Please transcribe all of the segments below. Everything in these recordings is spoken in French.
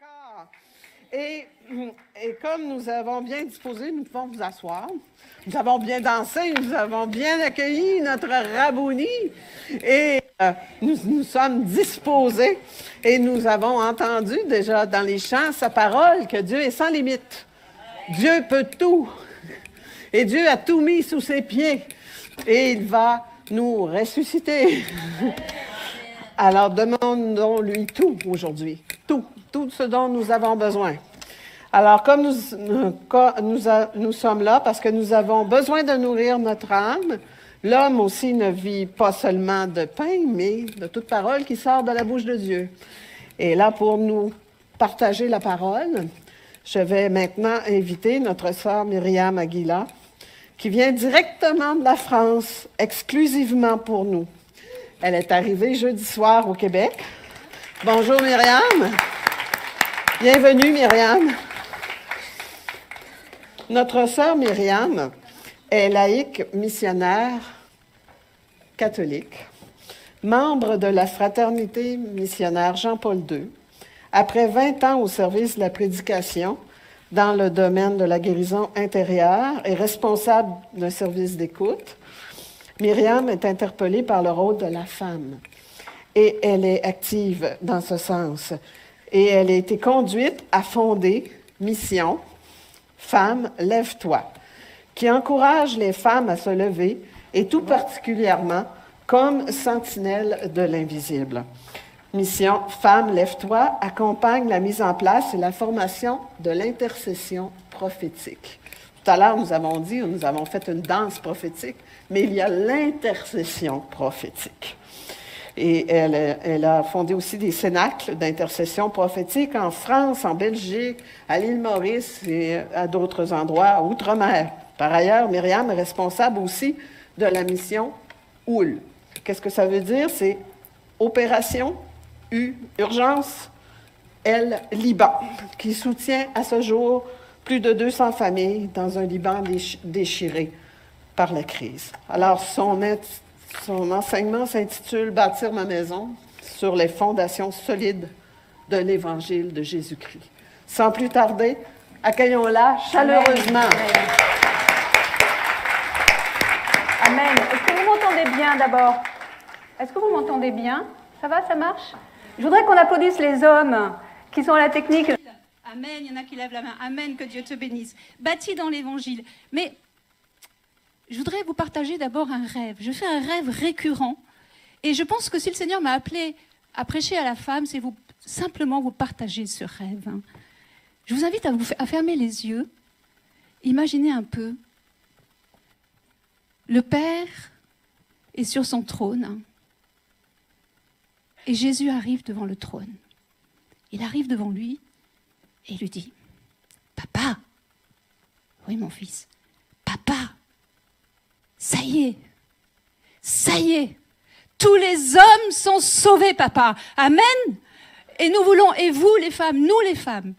encore. Et, et comme nous avons bien disposé, nous pouvons vous asseoir. Nous avons bien dansé, nous avons bien accueilli notre Rabouni et nous sommes disposés et nous avons entendu déjà dans les chants sa parole que Dieu est sans limite. Dieu peut tout et Dieu a tout mis sous ses pieds et il va nous ressusciter. Alors demandons-lui tout aujourd'hui, tout ce dont nous avons besoin. Alors, comme nous sommes là parce que nous avons besoin de nourrir notre âme, l'homme aussi ne vit pas seulement de pain, mais de toute parole qui sort de la bouche de Dieu. Et là, pour nous partager la parole, je vais maintenant inviter notre sœur Myriam Aguila, qui vient directement de la France, exclusivement pour nous. Elle est arrivée jeudi soir au Québec. Bonjour Myriam. Bienvenue Myriam. Notre sœur Myriam est laïque missionnaire catholique, membre de la fraternité missionnaire Jean-Paul II. Après 20 ans au service de la prédication dans le domaine de la guérison intérieure et responsable d'un service d'écoute, Myriam est interpellée par le rôle de la femme et elle est active dans ce sens. Et elle a été conduite à fonder Mission Femme, lève-toi, qui encourage les femmes à se lever et tout particulièrement comme sentinelle de l'invisible. Mission Femme, lève-toi accompagne la mise en place et la formation de l'intercession prophétique. Tout à l'heure, nous avons fait une danse prophétique, mais il y a l'intercession prophétique. Et elle a fondé aussi des cénacles d'intercession prophétique en France, en Belgique, à l'île Maurice et à d'autres endroits, outre-mer. Par ailleurs, Myriam est responsable aussi de la mission OUL. Qu'est-ce que ça veut dire? C'est Opération U, Urgence L, Liban, qui soutient à ce jour plus de 200 familles dans un Liban déchiré par la crise. Alors, son enseignement s'intitule « Bâtir ma maison sur les fondations solides de l'Évangile de Jésus-Christ ». Sans plus tarder, accueillons-la chaleureusement. Amen. Amen. Est-ce que vous m'entendez bien d'abord? Est-ce que vous m'entendez bien? Ça va, ça marche? Je voudrais qu'on applaudisse les hommes qui sont à la technique. Amen, il y en a qui lèvent la main. Amen, que Dieu te bénisse. Bâti dans l'Évangile. Mais je voudrais vous partager d'abord un rêve. Je fais un rêve récurrent. Et je pense que si le Seigneur m'a appelé à prêcher à la femme, c'est simplement vous partager ce rêve. Je vous invite à fermer les yeux. Imaginez un peu. Le Père est sur son trône. Et Jésus arrive devant le trône. Il arrive devant lui et il lui dit « Papa, oui mon fils, papa, ça y est, tous les hommes sont sauvés, papa. Amen. Et nous voulons, et vous les femmes, nous les femmes,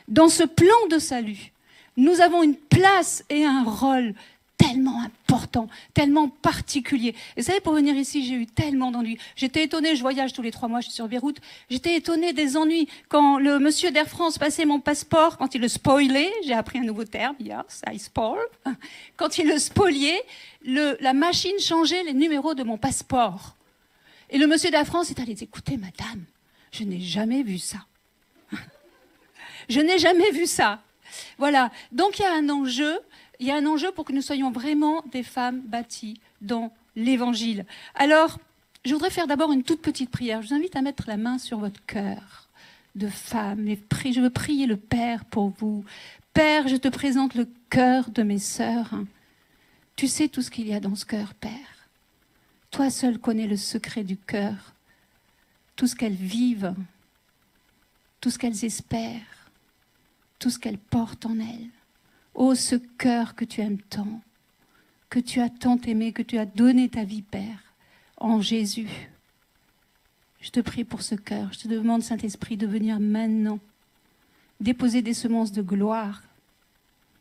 dans ce plan de salut, nous avons une place et un rôle tellement important, tellement particulier. Et vous savez, pour venir ici, j'ai eu tellement d'ennuis. J'étais étonnée, je voyage tous les 3 mois, je suis sur Beyrouth. J'étais étonnée des ennuis quand le monsieur d'Air France passait mon passeport, quand il le spoilait, j'ai appris un nouveau terme, yes, I spoil. Quand il le spoliait, la machine changeait les numéros de mon passeport. Et le monsieur d'Air France est allé dire, écoutez, madame, je n'ai jamais vu ça. Je n'ai jamais vu ça. Voilà. Donc il y a un enjeu. Il y a un enjeu pour que nous soyons vraiment des femmes bâties dans l'Évangile. Alors, je voudrais faire d'abord une toute petite prière. Je vous invite à mettre la main sur votre cœur de femme. Et je veux prier le Père pour vous. Père, je te présente le cœur de mes sœurs. Tu sais tout ce qu'il y a dans ce cœur, Père. Toi seul connais le secret du cœur, tout ce qu'elles vivent, tout ce qu'elles espèrent, tout ce qu'elles portent en elles. Oh, ce cœur que tu aimes tant, que tu as tant aimé, que tu as donné ta vie, Père, en Jésus. Je te prie pour ce cœur. Je te demande, Saint-Esprit, de venir maintenant déposer des semences de gloire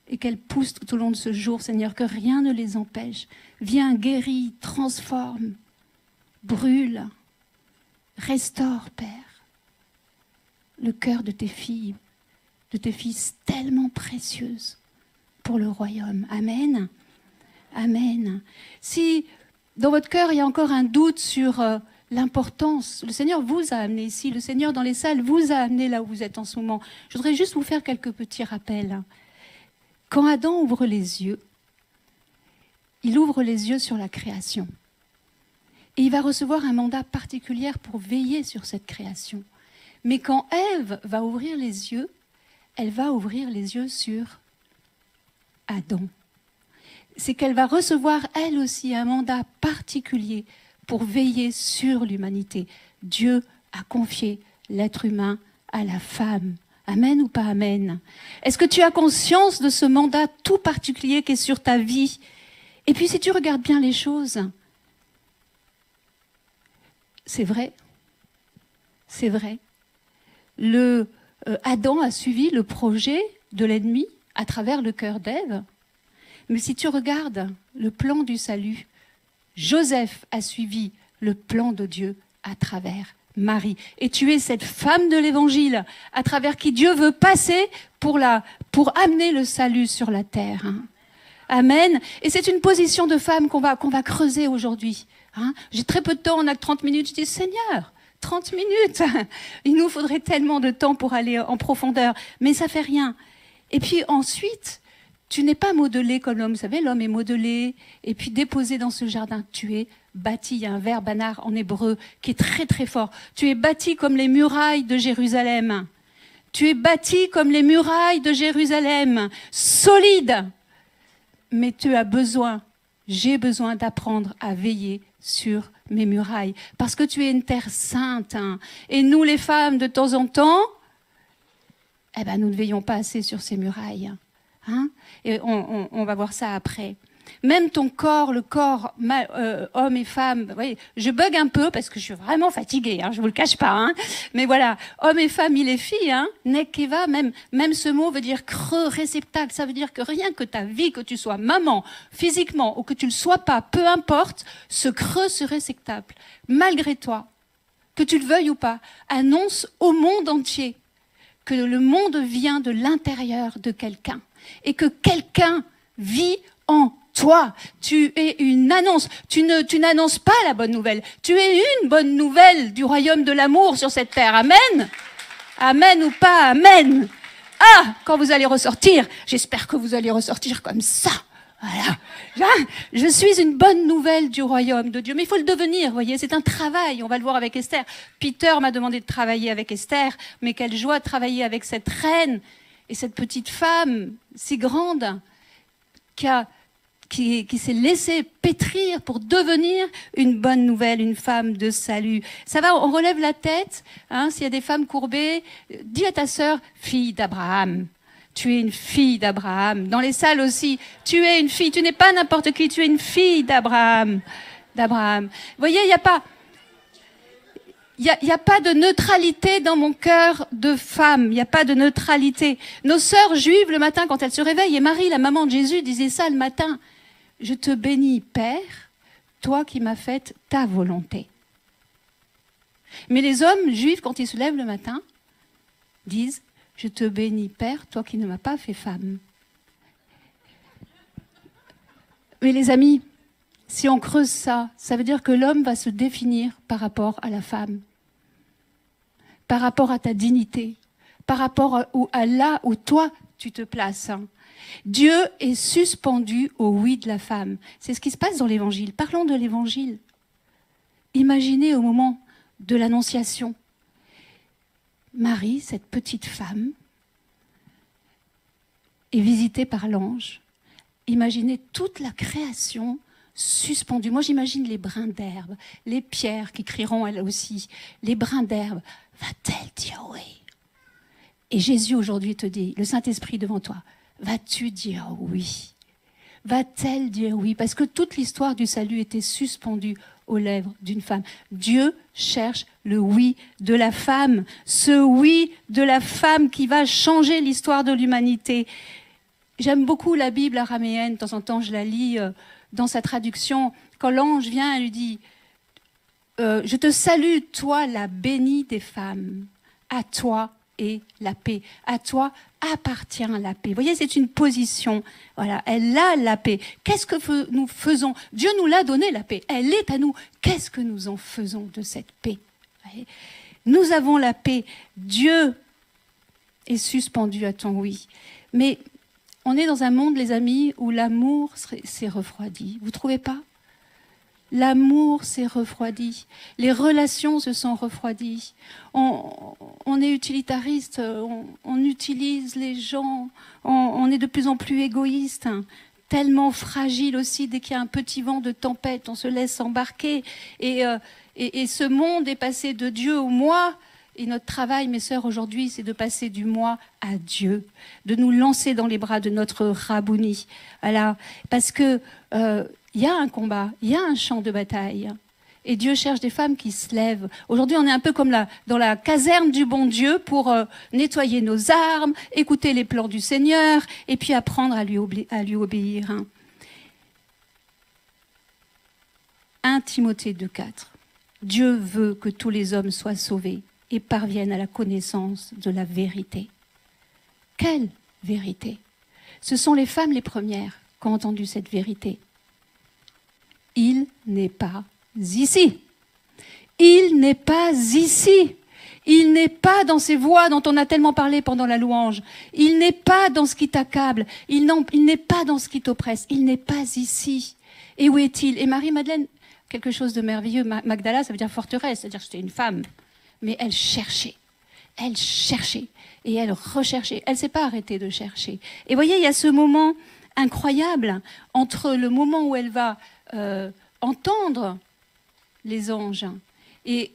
et qu'elles poussent tout au long de ce jour, Seigneur, que rien ne les empêche. Viens, guéris, transforme, brûle, restaure, Père. le cœur de tes filles, de tes fils tellement précieuses pour le royaume. Amen. Amen. Si dans votre cœur il y a encore un doute sur l'importance, le Seigneur vous a amené ici, le Seigneur dans les salles vous a amené là où vous êtes en ce moment. Je voudrais juste vous faire quelques petits rappels. Quand Adam ouvre les yeux, il ouvre les yeux sur la création. Et il va recevoir un mandat particulier pour veiller sur cette création. Mais quand Ève va ouvrir les yeux, elle va ouvrir les yeux sur Adam. C'est qu'elle va recevoir elle aussi un mandat particulier pour veiller sur l'humanité. Dieu a confié l'être humain à la femme. Amen ou pas amen? Est-ce que tu as conscience de ce mandat tout particulier qui est sur ta vie? Et puis si tu regardes bien les choses, c'est vrai. C'est vrai. Adam a suivi le projet de l'ennemi à travers le cœur d'Ève. Mais si tu regardes le plan du salut, Joseph a suivi le plan de Dieu à travers Marie. Et tu es cette femme de l'Évangile à travers qui Dieu veut passer pour amener le salut sur la terre. Amen. Et c'est une position de femme qu'on va creuser aujourd'hui. J'ai très peu de temps, on n'a que 30 minutes. Je dis, Seigneur, 30 minutes. Il nous faudrait tellement de temps pour aller en profondeur. Mais ça fait rien. Et puis ensuite, tu n'es pas modelé comme l'homme. Vous savez, l'homme est modelé et puis déposé dans ce jardin. Tu es bâti. Il y a un verbe anar en hébreu qui est très très fort. Tu es bâti comme les murailles de Jérusalem. Tu es bâti comme les murailles de Jérusalem. Solide. Mais tu as besoin, j'ai besoin d'apprendre à veiller sur mes murailles. Parce que tu es une terre sainte. Et nous, les femmes, de temps en temps, nous ne veillons pas assez sur ces murailles. Et on va voir ça après. Même ton corps, le corps, homme et femme, voyez, je bug un peu parce que je suis vraiment fatiguée, je vous le cache pas. Mais voilà, homme et femme, il est fille, nekeva, même ce mot veut dire creux, réceptacle. Ça veut dire que rien que ta vie, que tu sois maman, physiquement, ou que tu le sois pas, peu importe, ce creux, ce réceptacle, malgré toi, que tu le veuilles ou pas, annonce au monde entier que le monde vient de l'intérieur de quelqu'un et que quelqu'un vit en toi. Tu es une annonce. Tu n'annonces pas la bonne nouvelle. Tu es une bonne nouvelle du royaume de l'amour sur cette terre. Amen. Amen ou pas amen. Quand vous allez ressortir, j'espère que vous allez ressortir comme ça. Voilà. Je suis une bonne nouvelle du royaume de Dieu. Mais il faut le devenir, vous voyez, c'est un travail. On va le voir avec Esther. Peter m'a demandé de travailler avec Esther, mais quelle joie de travailler avec cette reine et cette petite femme si grande qui s'est laissée pétrir pour devenir une bonne nouvelle, une femme de salut. Ça va, on relève la tête. S'il y a des femmes courbées, dis à ta sœur, fille d'Abraham. Tu es une fille d'Abraham. Dans les salles aussi, tu es une fille. Tu n'es pas n'importe qui, tu es une fille d'Abraham. Vous voyez, il n'y a pas... Il n'y a pas de neutralité dans mon cœur de femme. Il n'y a pas de neutralité. Nos sœurs juives, le matin, quand elles se réveillent, et Marie, la maman de Jésus, disait ça le matin. Je te bénis, Père, toi qui m'as fait ta volonté. Mais les hommes juifs, quand ils se lèvent le matin, disent, je te bénis, Père, toi qui ne m'as pas fait femme. Mais les amis, si on creuse ça, ça veut dire que l'homme va se définir par rapport à la femme. Par rapport à ta dignité, par rapport à là où toi, tu te places. Dieu est suspendu au oui de la femme. C'est ce qui se passe dans l'Évangile. Parlons de l'Évangile. Imaginez au moment de l'Annonciation, Marie, cette petite femme, est visitée par l'ange. Imaginez toute la création suspendue. Moi, j'imagine les brins d'herbe, les pierres qui crieront elles aussi, les brins d'herbe. Va-t-elle dire oui? Et Jésus aujourd'hui te dit, le Saint-Esprit devant toi, vas-tu dire oui? Va-t-elle dire oui? Parce que toute l'histoire du salut était suspendue aux lèvres d'une femme. Dieu cherche le oui de la femme, ce oui de la femme qui va changer l'histoire de l'humanité. J'aime beaucoup la Bible araméenne, de temps en temps je la lis dans sa traduction. Quand l'ange vient, elle lui dit je te salue, toi la bénie des femmes, à toi est la paix. À toi appartient la paix. Vous voyez, c'est une position. Voilà, elle a la paix. Qu'est-ce que nous faisons? Dieu nous l'a donné, la paix. Elle est à nous. Qu'est-ce que nous en faisons de cette paix? Vous voyez, nous avons la paix. Dieu est suspendu à ton oui. Mais on est dans un monde, les amis, où l'amour s'est refroidi. Vous ne trouvez pas? L'amour s'est refroidi. Les relations se sont refroidies. On est utilitariste, on utilise les gens, on est de plus en plus égoïste, hein, tellement fragile aussi. Dès qu'il y a un petit vent de tempête, on se laisse embarquer. Et ce monde est passé de Dieu au moi. Et notre travail, mes sœurs, aujourd'hui, c'est de passer du moi à Dieu, de nous lancer dans les bras de notre Rabouni. Voilà. Parce que il y a un combat, il y a un champ de bataille. Et Dieu cherche des femmes qui se lèvent. Aujourd'hui, on est un peu comme dans la caserne du bon Dieu pour nettoyer nos armes, écouter les plans du Seigneur et puis apprendre à lui obéir. 1 Timothée 2,4. Dieu veut que tous les hommes soient sauvés et parviennent à la connaissance de la vérité. Quelle vérité? Ce sont les femmes les premières qui ont entendu cette vérité. Il n'est pas ici. Il n'est pas ici. Il n'est pas dans ces voix dont on a tellement parlé pendant la louange. Il n'est pas dans ce qui t'accable. Il n'est pas dans ce qui t'oppresse. Il n'est pas ici. Et où est-il? Et Marie-Madeleine, quelque chose de merveilleux. Magdala, ça veut dire forteresse, c'est-à-dire que c'était une femme. Mais elle cherchait. Elle cherchait. Et elle recherchait. Elle ne s'est pas arrêtée de chercher. Et voyez, il y a ce moment incroyable entre le moment où elle va entendre les anges et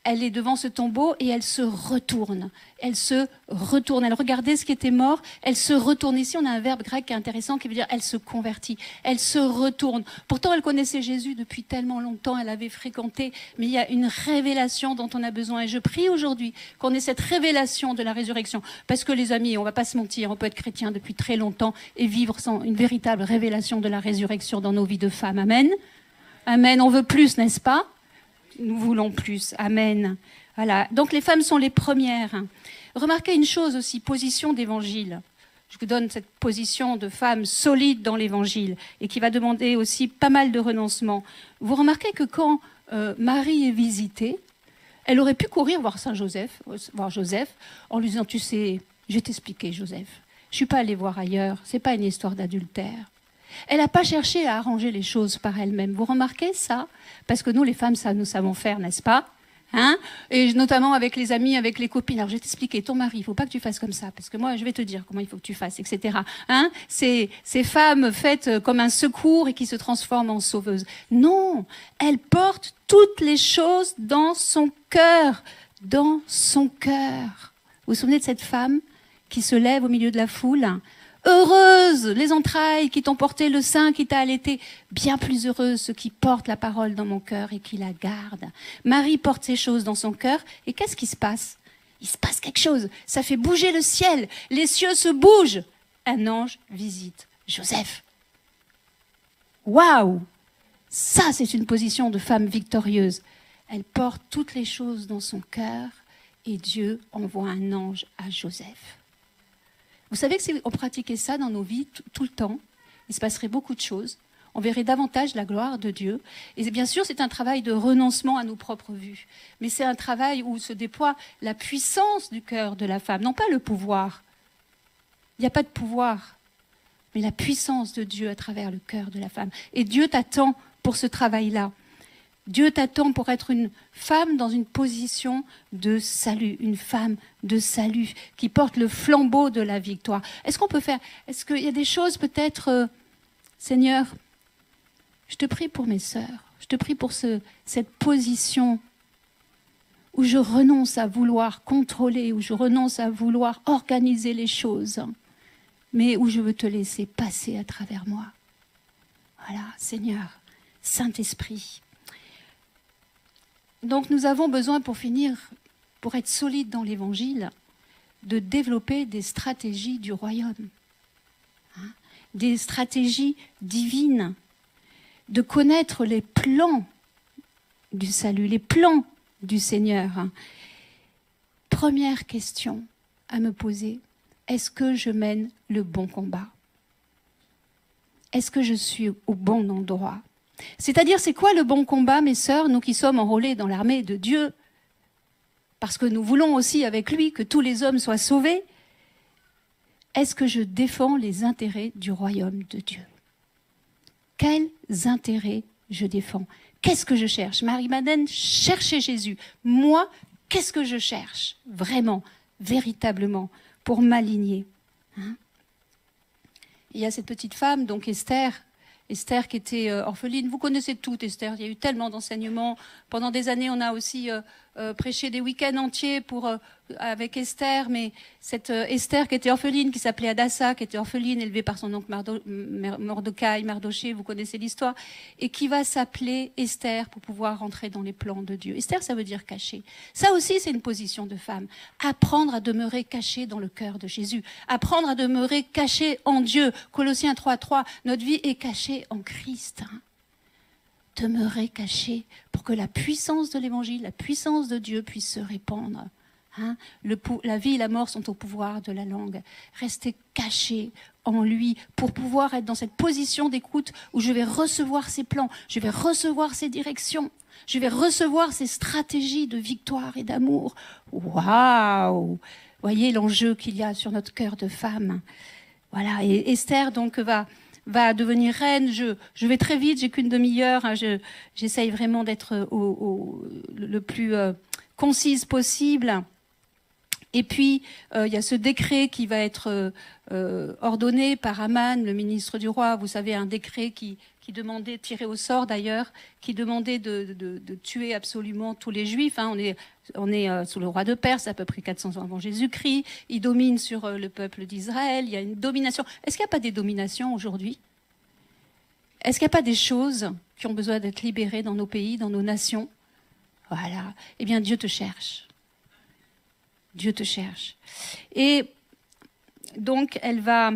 elle est devant ce tombeau et elle se retourne. Elle se retourne. Elle regardait ce qui était mort. Elle se retourne. Ici, on a un verbe grec qui est intéressant qui veut dire elle se convertit. Elle se retourne. Pourtant, elle connaissait Jésus depuis tellement longtemps. Elle avait fréquenté. Mais il y a une révélation dont on a besoin. Et je prie aujourd'hui qu'on ait cette révélation de la résurrection. Parce que les amis, on ne va pas se mentir, on peut être chrétien depuis très longtemps et vivre sans une véritable révélation de la résurrection dans nos vies de femmes. Amen. Amen. On veut plus, n'est-ce pas? Nous voulons plus. Amen. Voilà. Donc les femmes sont les premières. Remarquez une chose aussi, position d'évangile. Je vous donne cette position de femme solide dans l'évangile et qui va demander aussi pas mal de renoncement. Vous remarquez que quand Marie est visitée, elle aurait pu courir voir Joseph, en lui disant, tu sais, je vais t'expliquer, Joseph. Je ne suis pas allée voir ailleurs. Ce n'est pas une histoire d'adultère. Elle n'a pas cherché à arranger les choses par elle-même. Vous remarquez ça? Parce que nous, les femmes, ça, nous savons faire, n'est-ce pas? Et notamment avec les amis, avec les copines. Alors, je vais t'expliquer, ton mari, il ne faut pas que tu fasses comme ça, parce que moi, je vais te dire comment il faut que tu fasses, etc. Ces femmes faites comme un secours et qui se transforment en sauveuses. Non, elles portent toutes les choses dans son cœur. Dans son cœur. Vous vous souvenez de cette femme qui se lève au milieu de la foule? Heureuse les entrailles qui t'ont porté, le sein qui t'a allaité. Bien plus heureuse ceux qui portent la parole dans mon cœur et qui la gardent. Marie porte ces choses dans son cœur. Et qu'est-ce qui se passe? Il se passe quelque chose. Ça fait bouger le ciel. Les cieux se bougent. Un ange visite Joseph. Waouh! Ça, c'est une position de femme victorieuse. Elle porte toutes les choses dans son cœur et Dieu envoie un ange à Joseph. Vous savez que si on pratiquait ça dans nos vies tout le temps, il se passerait beaucoup de choses. On verrait davantage la gloire de Dieu. Et bien sûr, c'est un travail de renoncement à nos propres vues. Mais c'est un travail où se déploie la puissance du cœur de la femme, non pas le pouvoir. Il n'y a pas de pouvoir, mais la puissance de Dieu à travers le cœur de la femme. Et Dieu t'attend pour ce travail-là. Dieu t'attend pour être une femme dans une position de salut, une femme de salut qui porte le flambeau de la victoire. Est-ce qu'il y a des choses peut-être, Seigneur, je te prie pour mes sœurs, je te prie pour cette position où je renonce à vouloir contrôler, où je renonce à vouloir organiser les choses, mais où je veux te laisser passer à travers moi. Voilà, Seigneur, Saint-Esprit. Donc nous avons besoin, pour finir, pour être solide dans l'Évangile, de développer des stratégies du royaume, des stratégies divines, de connaître les plans du salut, les plans du Seigneur. Première question, à me poser. Est-ce que je mène le bon combat? Est-ce que je suis au bon endroit? C'est-à-dire, c'est quoi le bon combat, mes sœurs, nous qui sommes enrôlés dans l'armée de Dieu? Parce que nous voulons aussi avec lui que tous les hommes soient sauvés. Est-ce que je défends les intérêts du royaume de Dieu? Quels intérêts je défends? Qu'est-ce que je cherche? Marie-Madeleine cherchait Jésus. Moi, qu'est-ce que je cherche? Vraiment, véritablement, pour m'aligner. Hein? Il y a cette petite femme, donc Esther qui était orpheline. Vous connaissez toute Esther, il y a eu tellement d'enseignements. Pendant des années, on a aussi prêché des week-ends entiers avec Esther, mais cette Esther qui était orpheline, qui s'appelait Hadassa, qui était orpheline, élevée par son oncle Mardoché, vous connaissez l'histoire, et qui va s'appeler Esther pour pouvoir rentrer dans les plans de Dieu. Esther, ça veut dire caché. Ça aussi, c'est une position de femme. Apprendre à demeurer caché dans le cœur de Jésus. Apprendre à demeurer caché en Dieu. Colossiens 3:3, notre vie est cachée en Christ. Hein. Demeurer caché pour que la puissance de l'Évangile, la puissance de Dieu puisse se répandre. Hein, la vie et la mort sont au pouvoir de la langue. Rester caché en lui pour pouvoir être dans cette position d'écoute où je vais recevoir ses plans, je vais recevoir ses directions, je vais recevoir ses stratégies de victoire et d'amour. Waouh! Voyez l'enjeu qu'il y a sur notre cœur de femme. Voilà, et Esther donc va devenir reine. Je vais très vite, j'ai qu'une demi-heure. Hein, j'essaye vraiment d'être le plus concise possible. Et puis, il y a ce décret qui va être ordonné par Aman, le ministre du roi. Vous savez, un décret qui demandait, tiré au sort d'ailleurs, qui demandait de tuer absolument tous les Juifs. Hein. On est sous le roi de Perse, à peu près 400 ans avant Jésus-Christ. Il domine sur le peuple d'Israël. Il y a une domination. Est-ce qu'il n'y a pas des dominations aujourd'hui? Est-ce qu'il n'y a pas des choses qui ont besoin d'être libérées dans nos pays, dans nos nations? Voilà. Eh bien, Dieu te cherche. Dieu te cherche. Et donc, elle va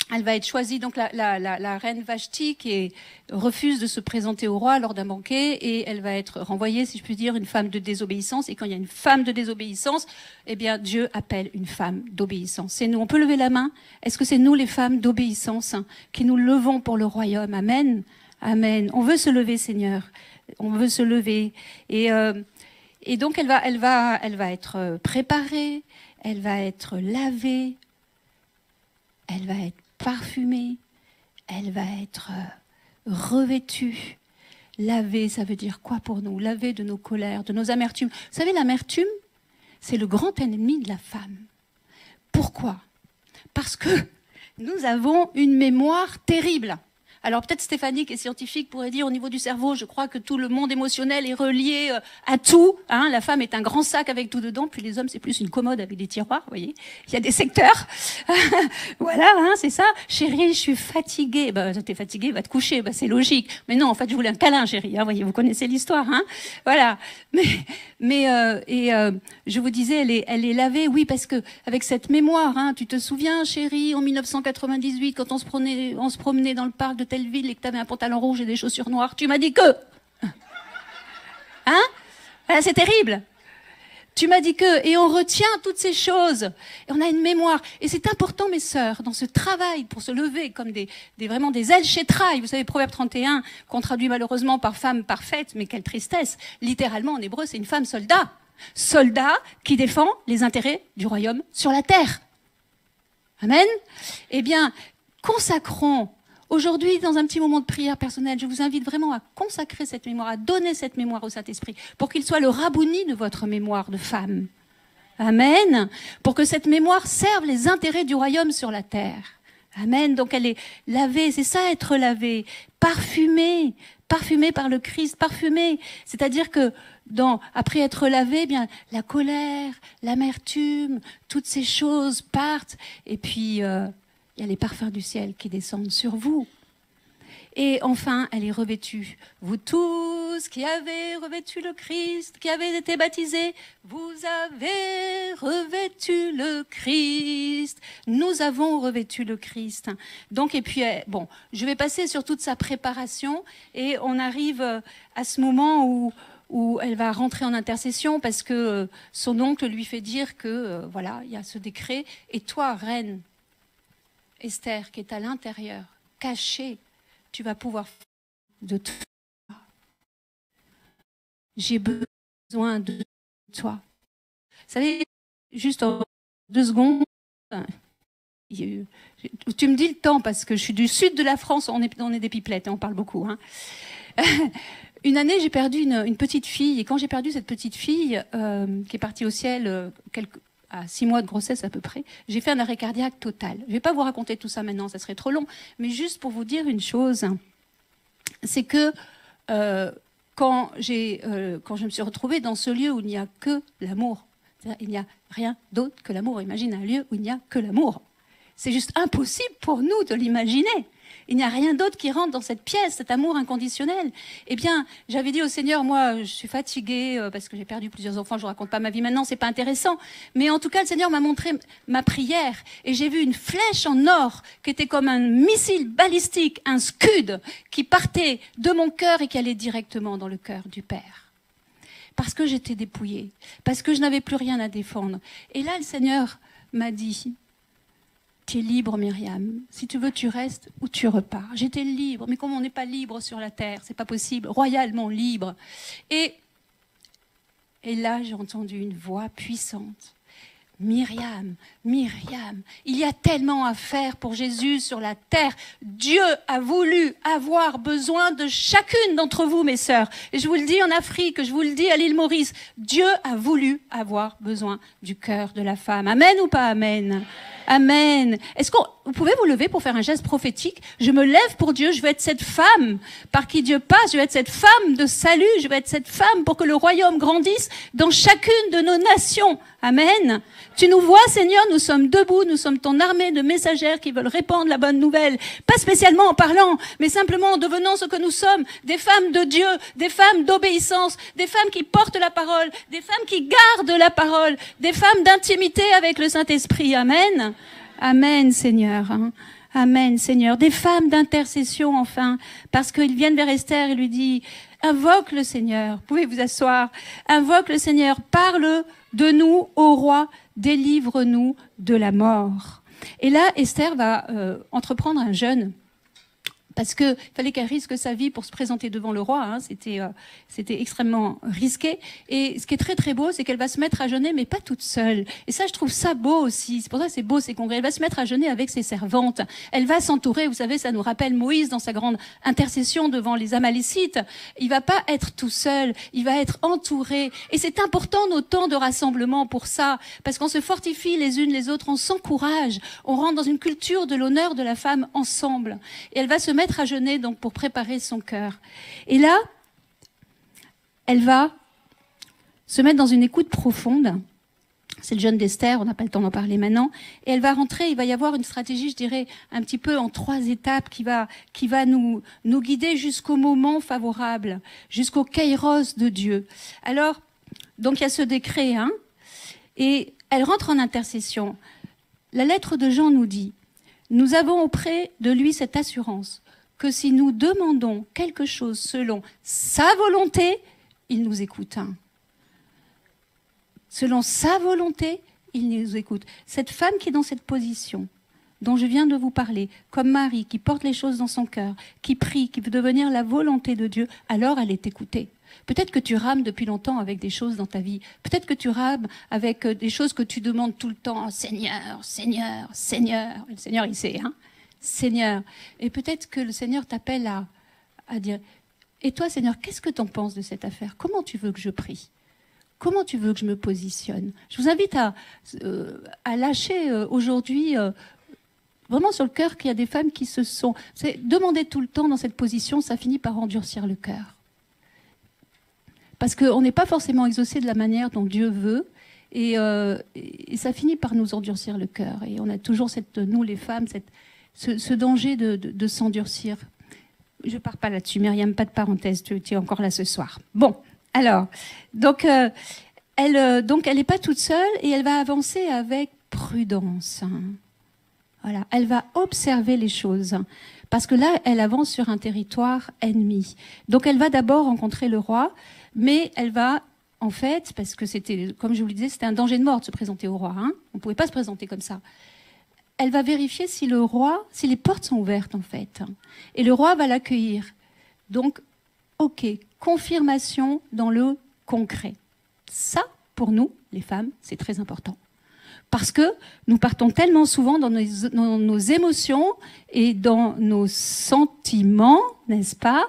être choisie, donc la reine Vashti, qui refuse de se présenter au roi lors d'un banquet, et elle va être renvoyée, si je puis dire, une femme de désobéissance. Et quand il y a une femme de désobéissance, eh bien, Dieu appelle une femme d'obéissance. C'est nous. On peut lever la main. Est-ce que c'est nous, les femmes d'obéissance, qui nous levons pour le royaume? Amen. Amen. On veut se lever, Seigneur. On veut se lever. Et donc, elle va être préparée, elle va être lavée, elle va être parfumée, elle va être revêtue. Laver, ça veut dire quoi pour nous? Laver de nos colères, de nos amertumes. Vous savez, l'amertume, c'est le grand ennemi de la femme. Pourquoi? Parce que nous avons une mémoire terrible. Alors peut-être Stéphanie, qui est scientifique, pourrait dire au niveau du cerveau, je crois que tout le monde émotionnel est relié à tout. Hein. La femme est un grand sac avec tout dedans, puis les hommes, c'est plus une commode avec des tiroirs, vous voyez. Il y a des secteurs. Voilà, hein, c'est ça. Chérie, je suis fatiguée. Ben, t'es fatiguée, va te coucher, ben, c'est logique. Mais non, en fait, je voulais un câlin, chérie. Hein, voyez, vous connaissez l'histoire. Hein. Voilà. Mais je vous disais, elle est lavée, oui, parce que avec cette mémoire, hein, tu te souviens, chérie, en 1998, quand on se promenait dans le parc de telle ville et que tu avais un pantalon rouge et des chaussures noires, tu m'as dit que... Hein? Voilà, c'est terrible. Tu m'as dit que... Et on retient toutes ces choses. Et on a une mémoire. Et c'est important, mes sœurs, dans ce travail, pour se lever comme vraiment des ailes chétrailles. Vous savez, Proverbe 31, qu'on traduit malheureusement par femme parfaite, mais quelle tristesse. Littéralement, en hébreu, c'est une femme soldat. Soldat qui défend les intérêts du royaume sur la terre. Amen? Eh bien, consacrons aujourd'hui, dans un petit moment de prière personnelle, je vous invite vraiment à consacrer cette mémoire, à donner cette mémoire au Saint-Esprit, pour qu'il soit le rabouni de votre mémoire de femme. Amen. Pour que cette mémoire serve les intérêts du royaume sur la terre. Amen. Donc elle est lavée, c'est ça être lavée, parfumée par le Christ, parfumée. C'est-à-dire que après être lavé, eh bien la colère, l'amertume, toutes ces choses partent, et puis il y a les parfums du ciel qui descendent sur vous. Et enfin, elle est revêtue. Vous tous qui avez revêtu le Christ, qui avez été baptisés, vous avez revêtu le Christ. Nous avons revêtu le Christ. Donc, et puis, bon, je vais passer sur toute sa préparation et on arrive à ce moment où elle va rentrer en intercession parce que son oncle lui fait dire que, voilà, il y a ce décret. Et toi, reine Esther, qui est à l'intérieur, cachée, tu vas pouvoir faire de toi. J'ai besoin de toi. Vous savez, juste en 2 secondes, tu me dis le temps parce que je suis du sud de la France, on est des pipelettes, on parle beaucoup. Hein. Une année, j'ai perdu une petite fille, et quand j'ai perdu cette petite fille, qui est partie au ciel à 6 mois de grossesse à peu près, j'ai fait un arrêt cardiaque total. Je ne vais pas vous raconter tout ça maintenant, ça serait trop long, mais juste pour vous dire une chose, c'est que quand je me suis retrouvée dans ce lieu où il n'y a que l'amour, il n'y a rien d'autre que l'amour. Imagine un lieu où il n'y a que l'amour. C'est juste impossible pour nous de l'imaginer. Il n'y a rien d'autre qui rentre dans cette pièce, cet amour inconditionnel. Eh bien, j'avais dit au Seigneur, moi, je suis fatiguée parce que j'ai perdu plusieurs enfants, je ne raconte pas ma vie maintenant, c'est pas intéressant. Mais en tout cas, le Seigneur m'a montré ma prière et j'ai vu une flèche en or qui était comme un missile balistique, un scud qui partait de mon cœur et qui allait directement dans le cœur du Père. Parce que j'étais dépouillée, parce que je n'avais plus rien à défendre. Et là, le Seigneur m'a dit... Tu es libre, Myriam. Si tu veux, tu restes ou tu repars. J'étais libre, mais comme on n'est pas libre sur la terre, c'est pas possible, royalement libre. Et là, j'ai entendu une voix puissante. Myriam, Myriam, il y a tellement à faire pour Jésus sur la terre. Dieu a voulu avoir besoin de chacune d'entre vous, mes sœurs. Et je vous le dis en Afrique, je vous le dis à l'île Maurice, Dieu a voulu avoir besoin du cœur de la femme. Amen ou pas amen? Amen. Est-ce que vous pouvez vous lever pour faire un geste prophétique? Je me lève pour Dieu, je veux être cette femme par qui Dieu passe, je veux être cette femme de salut, je veux être cette femme pour que le royaume grandisse dans chacune de nos nations. Amen. Tu nous vois, Seigneur, nous sommes debout, nous sommes ton armée de messagères qui veulent répandre la bonne nouvelle. Pas spécialement en parlant, mais simplement en devenant ce que nous sommes, des femmes de Dieu, des femmes d'obéissance, des femmes qui portent la parole, des femmes qui gardent la parole, des femmes d'intimité avec le Saint-Esprit. Amen. Amen, Seigneur. Amen, Seigneur. Des femmes d'intercession, enfin, parce qu'ils viennent vers Esther et lui disent, invoque le Seigneur. Vous pouvez vous asseoir. Invoque le Seigneur. Parle de nous, ô roi. Délivre-nous de la mort. Et là, Esther va entreprendre un jeûne. Parce qu'il fallait qu'elle risque sa vie pour se présenter devant le roi. Hein. C'était extrêmement risqué. Et ce qui est très très beau, c'est qu'elle va se mettre à jeûner, mais pas toute seule. Et ça, je trouve ça beau aussi. C'est pour ça que c'est beau ces congrès. Elle va se mettre à jeûner avec ses servantes. Elle va s'entourer. Vous savez, ça nous rappelle Moïse dans sa grande intercession devant les Amalécites. Il va pas être tout seul. Il va être entouré. Et c'est important nos temps de rassemblement pour ça. Parce qu'on se fortifie les unes les autres. On s'encourage. On rentre dans une culture de l'honneur de la femme ensemble. Et elle va se mettre à jeûner donc pour préparer son cœur. Et là, elle va se mettre dans une écoute profonde. C'est le jeûne d'Esther, on n'a pas le temps d'en parler maintenant. Et elle va rentrer, il va y avoir une stratégie, je dirais, un petit peu en 3 étapes qui va nous guider jusqu'au moment favorable, jusqu'au kairos de Dieu. Alors, donc il y a ce décret, hein, et elle rentre en intercession. La lettre de Jean nous dit, nous avons auprès de lui cette assurance que si nous demandons quelque chose selon sa volonté, il nous écoute. Selon sa volonté, il nous écoute. Cette femme qui est dans cette position, dont je viens de vous parler, comme Marie, qui porte les choses dans son cœur, qui prie, qui veut devenir la volonté de Dieu, alors elle est écoutée. Peut-être que tu rames depuis longtemps avec des choses dans ta vie. Peut-être que tu rames avec des choses que tu demandes tout le temps. Oh, Seigneur, Seigneur, Seigneur. Le Seigneur, il sait, hein. Seigneur. Et peut-être que le Seigneur t'appelle à dire, et toi, Seigneur, qu'est-ce que tu en penses de cette affaire? Comment tu veux que je prie? Comment tu veux que je me positionne? Je vous invite à lâcher aujourd'hui, vraiment sur le cœur, qu'il y a des femmes qui se sont... Demander tout le temps dans cette position, ça finit par endurcir le cœur. Parce qu'on n'est pas forcément exaucé de la manière dont Dieu veut, et ça finit par nous endurcir le cœur. Et on a toujours, nous les femmes, ce danger de s'endurcir. Je ne pars pas là-dessus, Myriam, pas de parenthèse, tu es encore là ce soir. Bon, alors, donc elle n'est pas toute seule et elle va avancer avec prudence. Voilà, elle va observer les choses. Parce que là, elle avance sur un territoire ennemi. Donc elle va d'abord rencontrer le roi, mais elle va, en fait, parce que c'était, comme je vous le disais, c'était un danger de mort de se présenter au roi. Hein. On ne pouvait pas se présenter comme ça. Elle va vérifier si les portes sont ouvertes, en fait. Et le roi va l'accueillir. Donc, ok, confirmation dans le concret. Ça, pour nous, les femmes, c'est très important. Parce que nous partons tellement souvent dans nos émotions et dans nos sentiments, n'est-ce pas,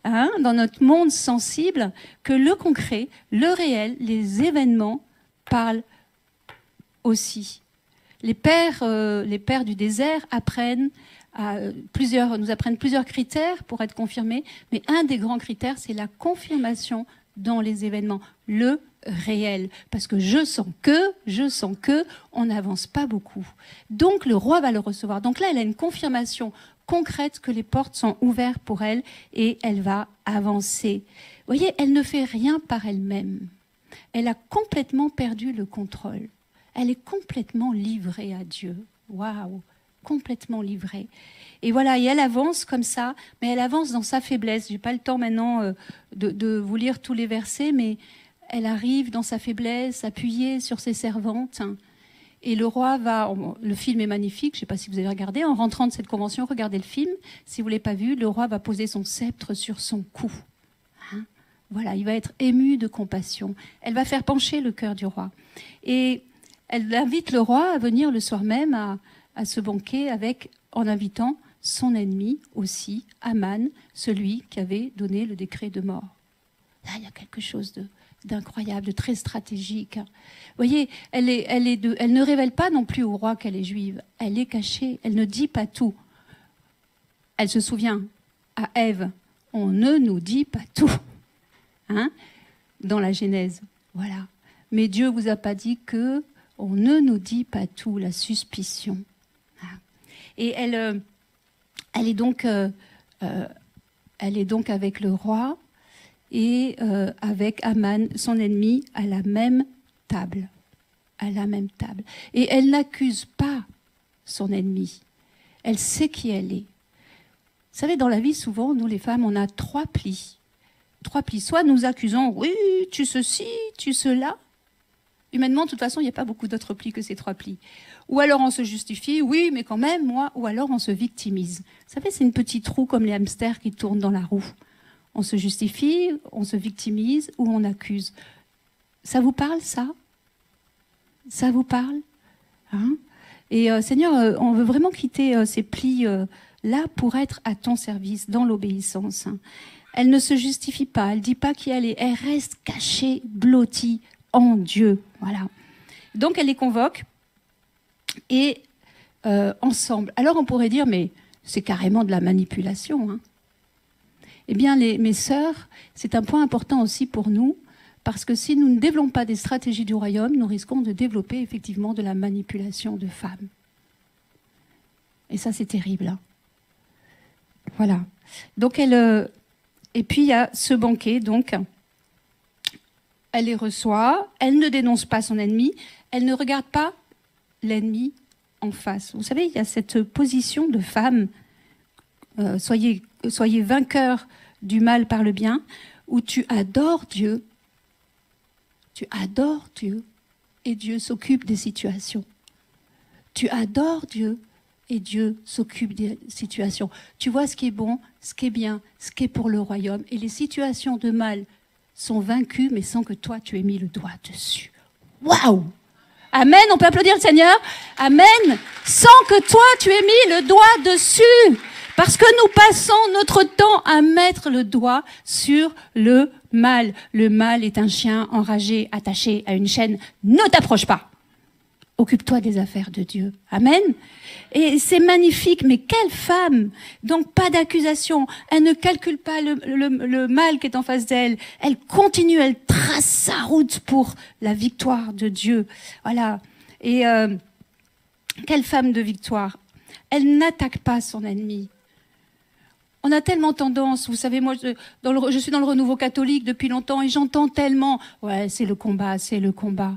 hein, dans notre monde sensible, que le concret, le réel, les événements parlent aussi. Les pères du désert nous apprennent plusieurs critères pour être confirmés, mais un des grands critères, c'est la confirmation dans les événements, le réel. Parce que je sens que, on n'avance pas beaucoup. Donc le roi va le recevoir. Donc là, elle a une confirmation concrète que les portes sont ouvertes pour elle et elle va avancer. Vous voyez, elle ne fait rien par elle-même. Elle a complètement perdu le contrôle. Elle est complètement livrée à Dieu. Waouh, complètement livrée. Et voilà, et elle avance comme ça, mais elle avance dans sa faiblesse. Je n'ai pas le temps maintenant de vous lire tous les versets, mais elle arrive dans sa faiblesse, appuyée sur ses servantes. Et le roi va... Le film est magnifique, je ne sais pas si vous avez regardé. En rentrant de cette convention, regardez le film. Si vous ne l'avez pas vu, le roi va poser son sceptre sur son cou. Hein, voilà, il va être ému de compassion. Elle va faire pencher le cœur du roi. Et elle invite le roi à venir le soir même à ce banquet en invitant son ennemi aussi, Aman, celui qui avait donné le décret de mort. Là, il y a quelque chose d'incroyable, de très stratégique. Vous voyez, elle ne révèle pas non plus au roi qu'elle est juive. Elle est cachée, elle ne dit pas tout. Elle se souvient à Ève, on ne nous dit pas tout. Hein, dans la Genèse, voilà. Mais Dieu vous a pas dit que on ne nous dit pas tout, la suspicion. Et elle est donc avec le roi et avec Aman, son ennemi, à la même table. À la même table. Et elle n'accuse pas son ennemi. Elle sait qui elle est. Vous savez, dans la vie, souvent, nous les femmes, on a trois plis. Soit nous accusons, oui, tu ceci, tu cela. Humainement, de toute façon, il n'y a pas beaucoup d'autres plis que ces trois plis. Ou alors on se justifie, oui, mais quand même, moi. Ou alors on se victimise. Vous savez, c'est une petite roue comme les hamsters qui tournent dans la roue. On se justifie, on se victimise ou on accuse. Ça vous parle, ça? Ça vous parle? Hein? Et Seigneur, on veut vraiment quitter ces plis-là pour être à ton service, dans l'obéissance. Hein. Elle ne se justifie pas, elle ne dit pas qui elle est. Elle reste cachée, blottie en Dieu. Voilà. Donc elle les convoque et ensemble. Alors on pourrait dire, mais c'est carrément de la manipulation. Hein. Eh bien, mes sœurs, c'est un point important aussi pour nous, parce que si nous ne développons pas des stratégies du royaume, nous risquons de développer effectivement de la manipulation de femmes. Et ça, c'est terrible. Hein. Voilà. Donc et puis il y a ce banquet, donc elle les reçoit, elle ne dénonce pas son ennemi, elle ne regarde pas l'ennemi en face. Vous savez, il y a cette position de femme, soyez vainqueurs du mal par le bien, où tu adores Dieu, et Dieu s'occupe des situations. Tu adores Dieu, et Dieu s'occupe des situations. Tu vois ce qui est bon, ce qui est bien, ce qui est pour le royaume. Et les situations de mal sont vaincues, mais sans que toi, tu aies mis le doigt dessus. Waouh! Amen, on peut applaudir le Seigneur. Amen, sans que toi, tu aies mis le doigt dessus. Parce que nous passons notre temps à mettre le doigt sur le mal. Le mal est un chien enragé, attaché à une chaîne. Ne t'approche pas. Occupe-toi des affaires de Dieu. Amen. Et c'est magnifique, mais quelle femme! Donc pas d'accusation. Elle ne calcule pas le mal qui est en face d'elle. Elle continue, elle trace sa route pour la victoire de Dieu. Voilà. Et quelle femme de victoire! Elle n'attaque pas son ennemi. On a tellement tendance, vous savez, moi, je suis dans le renouveau catholique depuis longtemps et j'entends tellement, ouais, c'est le combat, c'est le combat,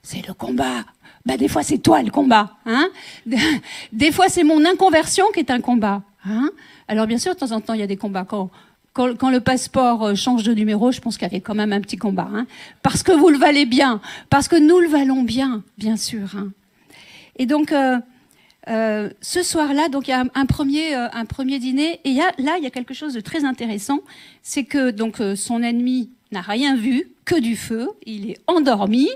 c'est le combat. Ben, des fois, c'est toi le combat, hein. Des fois, c'est mon inconversion qui est un combat, hein. Alors, bien sûr, de temps en temps, il y a des combats. Quand quand le passeport change de numéro, je pense qu'il y avait quand même un petit combat. Hein, parce que vous le valez bien, parce que nous le valons bien sûr. Hein. Et donc, ce soir-là, donc il y a un premier dîner, et il y a quelque chose de très intéressant, c'est que donc son ennemi n'a rien vu, que du feu, il est endormi.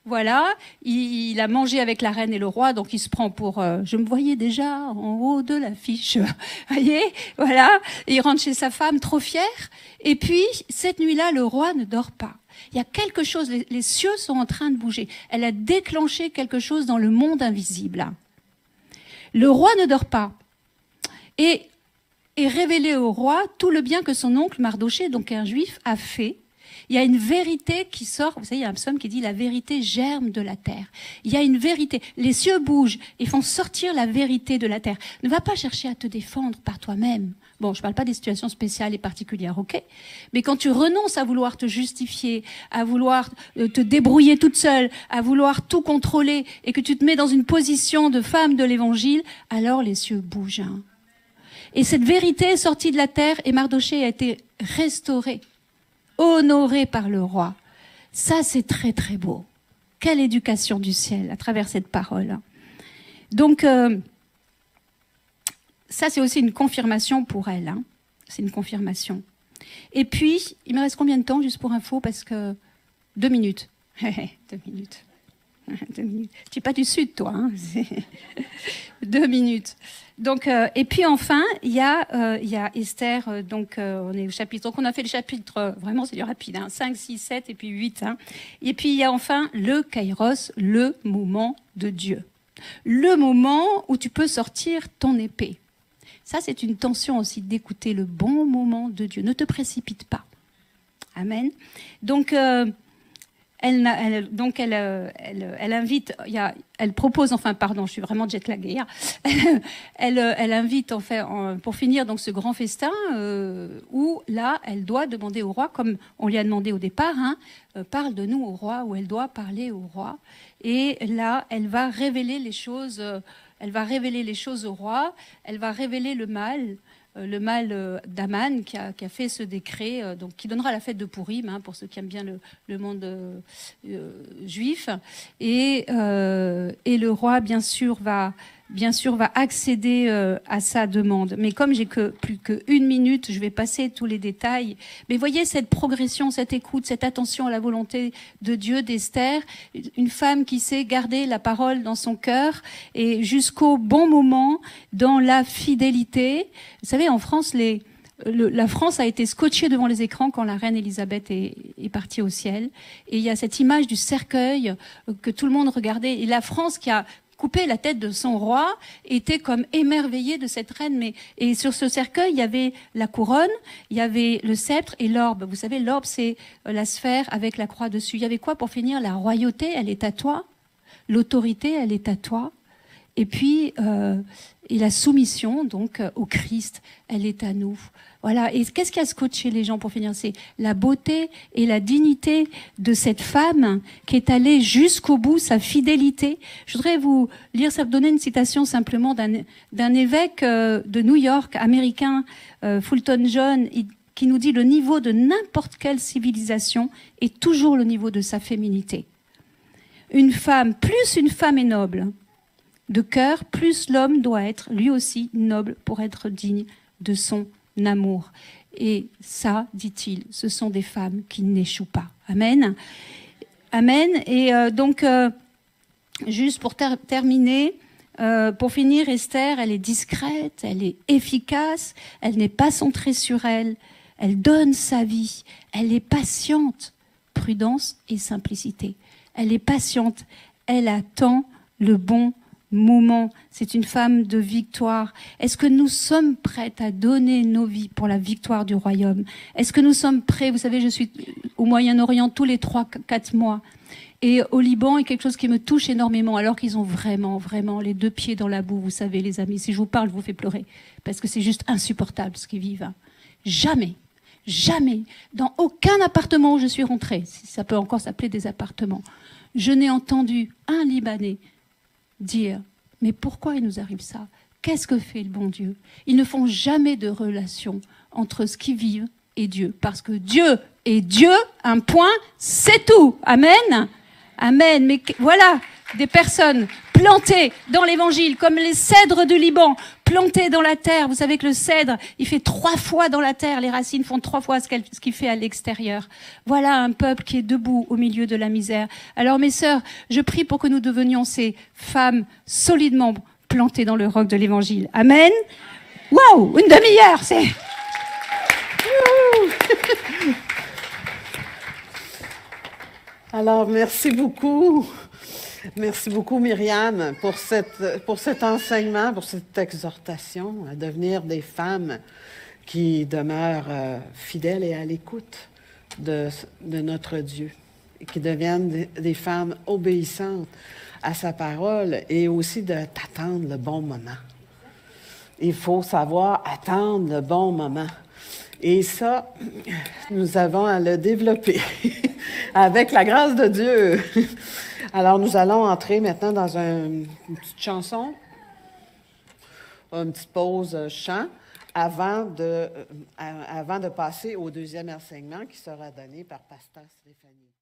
Voilà, il a mangé avec la reine et le roi, donc il se prend pour... je me voyais déjà en haut de l'affiche, voyez, voilà. Et il rentre chez sa femme, trop fier. Et puis, cette nuit-là, le roi ne dort pas. Il y a quelque chose, les cieux sont en train de bouger. Elle a déclenché quelque chose dans le monde invisible. Le roi ne dort pas. Et révélé au roi tout le bien que son oncle Mardochée, donc un juif, a fait. Il y a une vérité qui sort. Vous savez, il y a un psaume qui dit « La vérité germe de la terre ». Il y a une vérité. Les cieux bougent et font sortir la vérité de la terre. Ne va pas chercher à te défendre par toi-même. Bon, je ne parle pas des situations spéciales et particulières, ok ? Mais quand tu renonces à vouloir te justifier, à vouloir te débrouiller toute seule, à vouloir tout contrôler, et que tu te mets dans une position de femme de l'évangile, alors les cieux bougent. Hein. Et cette vérité est sortie de la terre et Mardochée a été restauré, honoré par le roi. Ça, c'est très, très beau. Quelle éducation du ciel à travers cette parole. Donc, ça, c'est aussi une confirmation pour elle. Hein. C'est une confirmation. Et puis, il me reste combien de temps, juste pour info, parce que 2 minutes. 2 minutes. 2 minutes. Tu n'es pas du Sud, toi. Hein. 2 minutes. Donc, et puis enfin, il y a Esther. Donc, on est au chapitre. Donc, on a fait le chapitre, vraiment, c'est du rapide. Hein, 5, 6, 7 et puis 8. Hein. Et puis, il y a enfin le Kairos, le moment de Dieu. Le moment où tu peux sortir ton épée. Ça, c'est une tension aussi d'écouter le bon moment de Dieu. Ne te précipite pas. Amen. Donc, elle invite, elle propose, enfin, pardon, je suis vraiment jetlaguée. Elle invite, enfin, pour finir, donc ce grand festin où là, elle doit demander au roi, comme on lui a demandé au départ, hein, parle de nous au roi, où elle doit parler au roi. Et là, elle va révéler les choses. Elle va révéler les choses au roi, elle va révéler le mal d'Aman qui a fait ce décret, donc qui donnera la fête de Pourim, hein, pour ceux qui aiment bien le monde juif. Et le roi, bien sûr, va accéder à sa demande. Mais comme j'ai plus qu'1 minute, je vais passer tous les détails. Mais voyez cette progression, cette écoute, cette attention à la volonté de Dieu, d'Esther, une femme qui sait garder la parole dans son cœur et jusqu'au bon moment dans la fidélité. Vous savez, en France, la France a été scotchée devant les écrans quand la reine Elisabeth est partie au ciel. Et il y a cette image du cercueil que tout le monde regardait. Et la France qui a coupé la tête de son roi, était comme émerveillée de cette reine. Et sur ce cercueil, il y avait la couronne, il y avait le sceptre et l'orbe. Vous savez, l'orbe, c'est la sphère avec la croix dessus. Il y avait quoi pour finir? La royauté, elle est à toi. L'autorité, elle est à toi. Et puis, et la soumission, donc, au Christ, elle est à nous. Voilà. Et qu'est-ce qui a scotché les gens pour finir? C'est la beauté et la dignité de cette femme qui est allée jusqu'au bout, sa fidélité. Je voudrais vous lire, ça donner une citation simplement d'un évêque de New York, américain, Fulton John, qui nous dit: le niveau de n'importe quelle civilisation est toujours le niveau de sa féminité. Plus une femme est noble de cœur, plus l'homme doit être lui aussi noble pour être digne de son amour. Et ça, dit-il, ce sont des femmes qui n'échouent pas. Amen. Amen. Et donc, juste pour terminer, pour finir, Esther, elle est discrète, elle est efficace, elle n'est pas centrée sur elle, elle donne sa vie, elle est patiente, prudence et simplicité. Elle est patiente, elle attend le bon moment. C'est une femme de victoire. Est-ce que nous sommes prêtes à donner nos vies pour la victoire du royaume? Est-ce que nous sommes prêts? Vous savez, je suis au Moyen-Orient tous les 3-4 mois. Et au Liban, il y a quelque chose qui me touche énormément, alors qu'ils ont vraiment les 2 pieds dans la boue, vous savez, les amis. Si je vous parle, je vous fais pleurer. Parce que c'est juste insupportable ce qu'ils vivent. Jamais, dans aucun appartement où je suis rentrée, si ça peut encore s'appeler des appartements, je n'ai entendu un Libanais dire: mais pourquoi il nous arrive ça? Qu'est-ce que fait le bon Dieu? Ils ne font jamais de relation entre ce qu'ils vivent est Dieu. Parce que Dieu est Dieu, un point, c'est tout. Amen. Amen. Mais voilà, des personnes plantées dans l'évangile, comme les cèdres du Liban, plantées dans la terre. Vous savez que le cèdre, il fait 3 fois dans la terre. Les racines font 3 fois ce qu'il fait à l'extérieur. Voilà un peuple qui est debout au milieu de la misère. Alors mes sœurs, je prie pour que nous devenions ces femmes solidement plantées dans le roc de l'évangile. Amen. Waouh, une demi-heure, c'est... Alors, merci beaucoup. Merci beaucoup, Myriam, pour cet enseignement, pour cette exhortation à devenir des femmes qui demeurent fidèles et à l'écoute de notre Dieu, et qui deviennent des femmes obéissantes à sa parole et aussi d'attendre le bon moment. Il faut savoir attendre le bon moment. Et ça, nous avons à le développer avec la grâce de Dieu. Alors, nous allons entrer maintenant dans une petite chanson, une petite pause chant, avant de passer au deuxième enseignement qui sera donné par Pasteur Stéphanie.